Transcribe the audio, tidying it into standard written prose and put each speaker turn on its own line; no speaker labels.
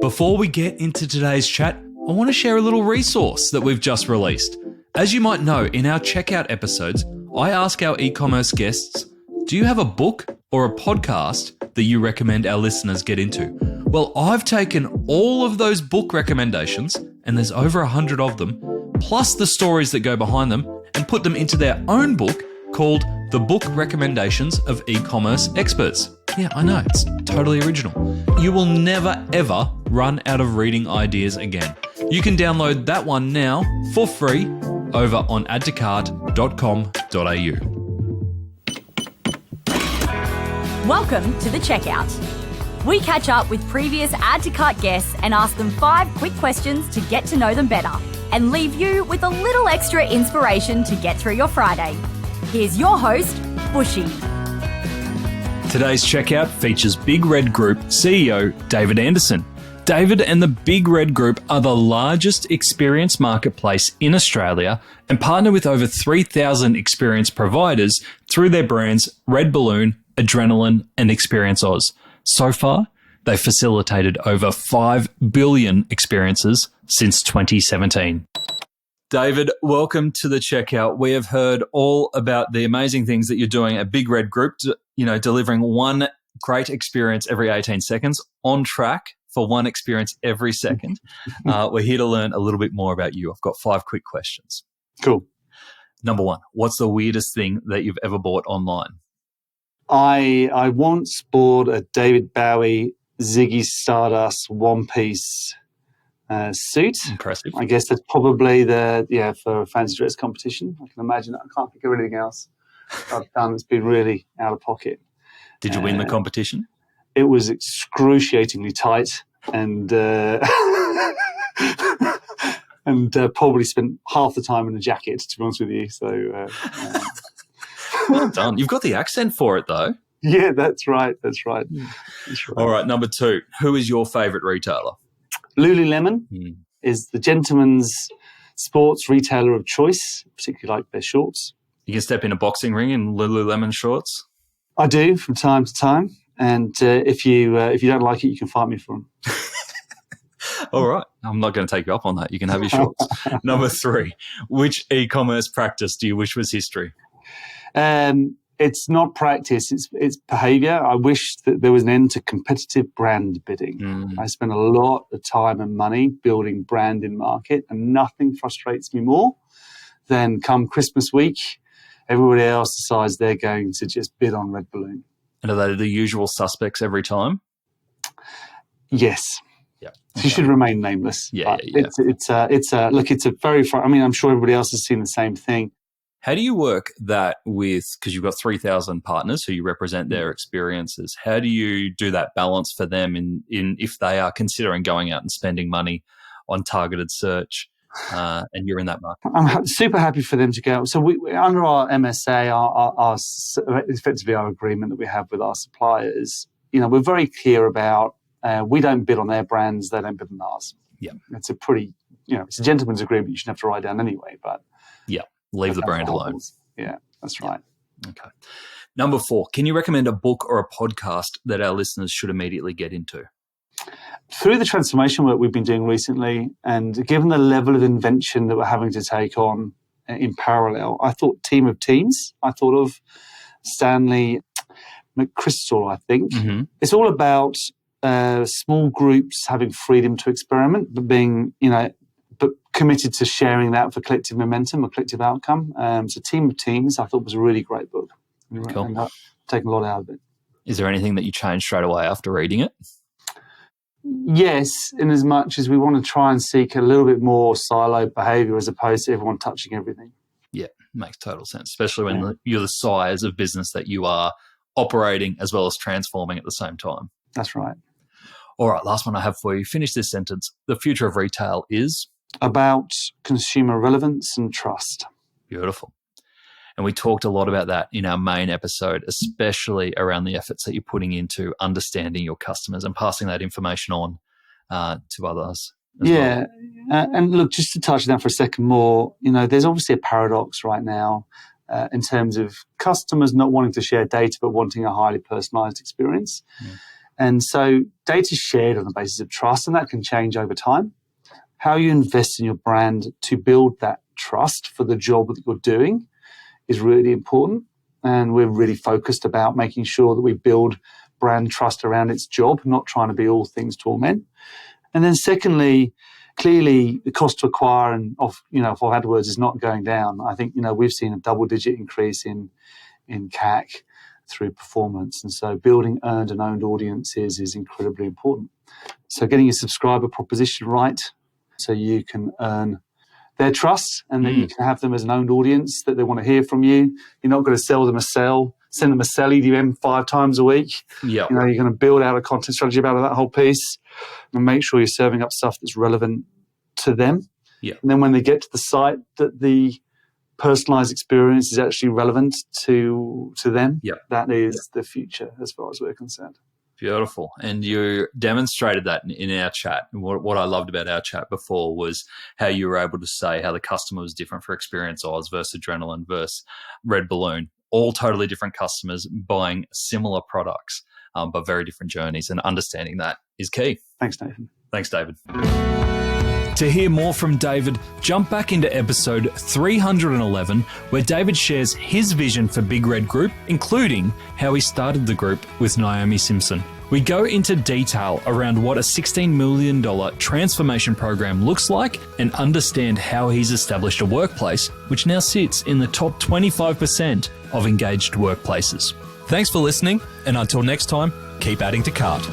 Before we get into today's chat, I want to share a little resource that we've just released. As you might know, in our checkout episodes, I ask our e-commerce guests, do you have a book or a podcast that you recommend our listeners get into? Well, I've taken all of those book recommendations, and there's over 100 of them, plus the stories that go behind them, and put them into their own book called The Book Recommendations of E-Commerce Experts. Yeah, I know, it's totally original. You will never, ever run out of reading ideas again. You can download that one now for free over on add-to-cart.com.au.
Welcome to The Checkout. We catch up with previous Add to Cart guests and ask them 5 quick questions to get to know them better and leave you with a little extra inspiration to get through your Friday. Here's your host, Bushy.
Today's checkout features Big Reg Group CEO David Anderson. David and the Big Reg Group are the largest experience marketplace in Australia and partner with over 3,000 experience providers through their brands Red Balloon, Adrenaline and Experience Oz. So far, they've facilitated over 5 billion experiences since 2017. David, welcome to the checkout. We have heard all about the amazing things that you're doing at Big Red Group, delivering one great experience every 18 seconds, on track for one experience every second. We're here to learn a little bit more about you. I've got 5 quick questions.
Cool.
Number 1, what's the weirdest thing that you've ever bought online?
I once bought a David Bowie Ziggy Stardust one-piece suit.
Impressive.
I guess that's probably for a fancy dress competition. I can imagine that. I can't think of anything else I've done that's been really out of pocket.
Did you win the competition?
It was excruciatingly tight and probably spent half the time in a jacket, to be honest with you. So
well done. You've got the accent for it, though.
Yeah, that's right.
All right, number 2. Who is your favourite retailer?
Lululemon is the gentleman's sports retailer of choice, particularly like their shorts.
You can step in a boxing ring in Lululemon shorts?
I do from time to time. And if you don't like it, you can fight me for them.
All right. I'm not going to take you up on that. You can have your shorts. Number 3. Which e-commerce practice do you wish was history?
It's not practice. It's behaviour. I wish that there was an end to competitive brand bidding. I spend a lot of time and money building brand in market, and nothing frustrates me more than come Christmas week, everybody else decides they're going to just bid on Red Balloon.
And are they the usual suspects every time?
Yes.
Yeah.
Okay. You should remain nameless.
Yeah.
It's a very fun. I mean, I'm sure everybody else has seen the same thing.
How do you work that with, because you've got 3,000 partners who you represent their experiences, how do you do that balance for them in if they are considering going out and spending money on targeted search and you're in that market?
I'm super happy for them to go. So we under our MSA, our effectively our agreement that we have with our suppliers, we're very clear about we don't bid on their brands, they don't bid on ours.
Yeah.
It's a pretty, it's a gentleman's agreement you shouldn't have to write down anyway, but
yeah. Leave the brand alone.
Yeah, that's right.
Okay. Number 4, can you recommend a book or a podcast that our listeners should immediately get into?
Through the transformation work we've been doing recently, and given the level of invention that we're having to take on in parallel, I thought Team of Teams. I thought of Stanley McChrystal, I think. Mm-hmm. It's all about small groups having freedom to experiment, but being, but committed to sharing that for collective momentum or collective outcome. So Team of Teams, I thought, was a really great book.
Cool.
And I've taken a lot out of it.
Is there anything that you changed straight away after reading it?
Yes, in as much as we want to try and seek a little bit more siloed behaviour as opposed to everyone touching everything.
Yeah, makes total sense, especially when you're the size of business that you are operating as well as transforming at the same time.
That's right.
All right, last one I have for you. Finish this sentence. The future of retail is?
About consumer relevance and trust.
Beautiful. And we talked a lot about that in our main episode, especially around the efforts that you're putting into understanding your customers and passing that information on to others.
Yeah. Well. And look, just to touch on that for a second more, there's obviously a paradox right now in terms of customers not wanting to share data but wanting a highly personalised experience. Yeah. And so data is shared on the basis of trust, and that can change over time. How you invest in your brand to build that trust for the job that you're doing is really important. And we're really focused about making sure that we build brand trust around its job, not trying to be all things to all men. And then secondly, clearly the cost to acquire of AdWords is not going down. I think, we've seen a double-digit increase in CAC through performance. And so building earned and owned audiences is incredibly important. So getting your subscriber proposition right so you can earn their trust and that you can have them as an owned audience, that they want to hear from you. You're not going to send them a sell EDM 5 times a week.
Yeah.
You're going to build out a content strategy about that whole piece and make sure you're serving up stuff that's relevant to them.
Yeah.
And then when they get to the site, that the personalized experience is actually relevant to them.
Yeah.
That is the future as far as we're concerned.
Beautiful. And you demonstrated that in our chat. And what I loved about our chat before was how you were able to say how the customer was different for Experience Oz versus Adrenaline versus Red Balloon. All totally different customers buying similar products, but very different journeys. And understanding that is key.
Thanks, Nathan.
Thanks, David. To hear more from David, jump back into episode 311, where David shares his vision for Big Reg Group, including how he started the group with Naomi Simpson. We go into detail around what a $16 million transformation program looks like and understand how he's established a workplace which now sits in the top 25% of engaged workplaces. Thanks for listening, and until next time, keep adding to cart.